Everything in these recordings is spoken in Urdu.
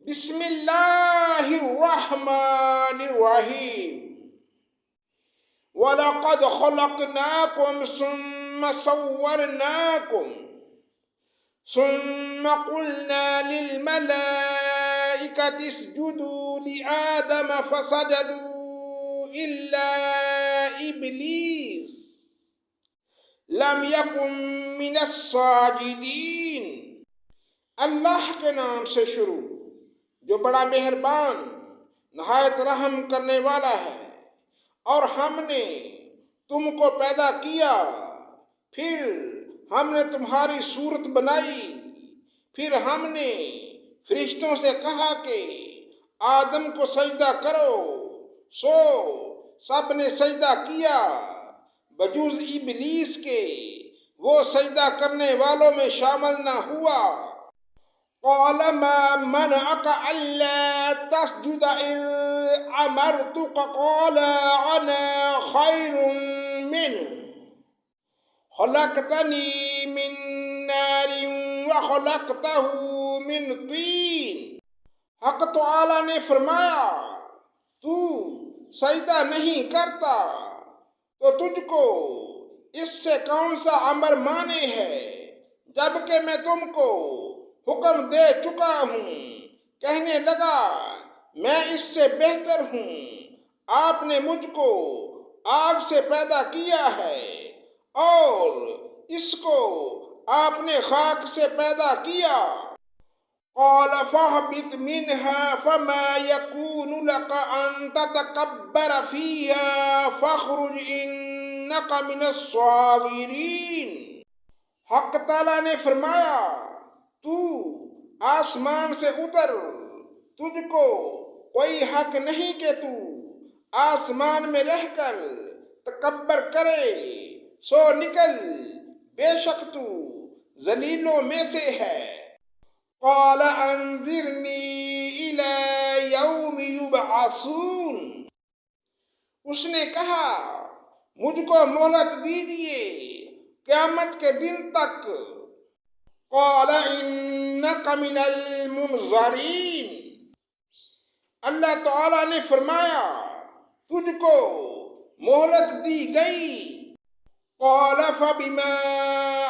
بسم اللہ الرحمن الرحیم وَلَقَدْ خَلَقْنَاكُمْ ثُمَّ صَوَّرْنَاكُمْ ثُمَّ قُلْنَا لِلْمَلَائِكَةِ اسْجُدُوا لِآدَمَ فَسَجَدُوا إِلَّا إِبْلِيسَ لَمْ يَكُنْ مِنَ السَّاجِدِينَ۔ اللہ کے نام سے شروع جو بڑا مہربان نہایت رحم کرنے والا ہے۔ اور ہم نے تم کو پیدا کیا، پھر ہم نے تمہاری صورت بنائی، پھر ہم نے فرشتوں سے کہا کہ آدم کو سجدہ کرو، سو سب نے سجدہ کیا بجز ابلیس کے، وہ سجدہ کرنے والوں میں شامل نہ ہوا۔ قال ما منعك ألا تسجد إذ أمرتك قال أنا خير منه خلقتني من نار وخلقته من طين۔ حق تعالی نے فرمایا تو سجدہ نہیں کرتا تو تجھ کو اس سے کون سا امر مانے ہے، جبکہ میں تم کو حکم دے چکا ہوں۔ کہنے لگا میں اس سے بہتر ہوں، آپ نے مجھ کو آگ سے پیدا کیا ہے اور اس کو آپ نے خاک سے پیدا کیا۔ قال فاهبط منها فما يكون لك أن تتكبر فيها فاخرج إنك من الصاغرين۔ حق تعالی نے فرمایا تو آسمان سے اتر، تجھ کو کوئی حق نہیں کہ تو آسمان میں رہ کر تکبر کرے، سو نکل، بے شک تو ذلیلوں میں سے ہے۔ قال انظرنی الی یوم یبعثون۔ اس نے کہا مجھ کو مہلت دیجئے قیامت کے دن تک۔ قال انک من المنظرین۔ اللہ تعالی نے فرمایا تجھ کو مہلت دی گئی۔ قال فبما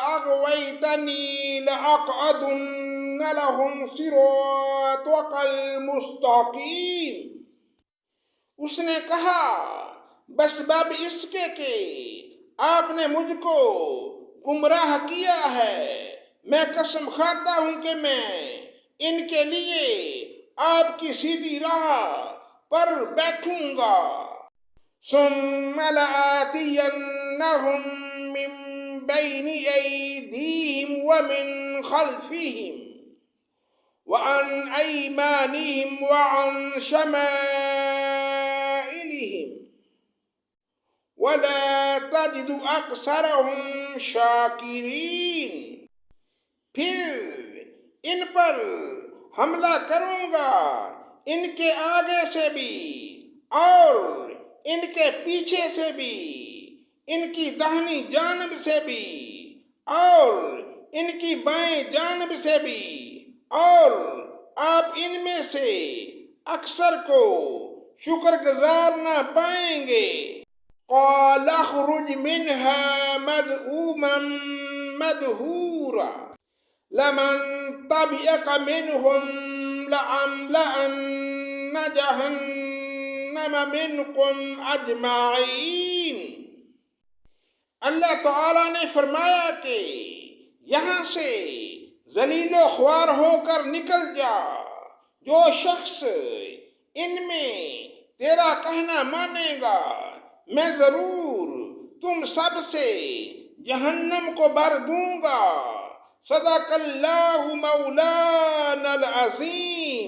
اغویتنی لأقعدن لهم صراطک المستقیم۔ اس نے کہا بس باب اس کے کہ آپ نے مجھ کو گمراہ کیا ہے، میں قسم کھاتا ہوں کہ میں ان کے لیے آپ کی سیدھی راہ پر بیٹھوں گا۔ ثم لآتینہم من بین ایدیہم ومن خلفہم وعن ایمانہم وعن شمائلہم ولا تجد اکثرہم شاکرین۔ پھر ان پر حملہ کروں گا، ان کے آگے سے بھی اور ان کے پیچھے سے بھی، ان کی داہنی جانب سے بھی اور ان کی بائیں جانب سے بھی، اور آپ ان میں سے اکثر کو شکر گزار نہ پائیں گے۔ قال اخرج منها مذءوما مدحورا لمن تبعك منهم لأملأن جہنم منكم اجمعین۔ اللہ تعالی نے فرمایا کہ یہاں سے ذلیل و خوار ہو کر نکل جا، جو شخص ان میں تیرا کہنا مانے گا میں ضرور تم سب سے جہنم کو بھر دوں گا۔ صدق اللہ مولانا العظیم۔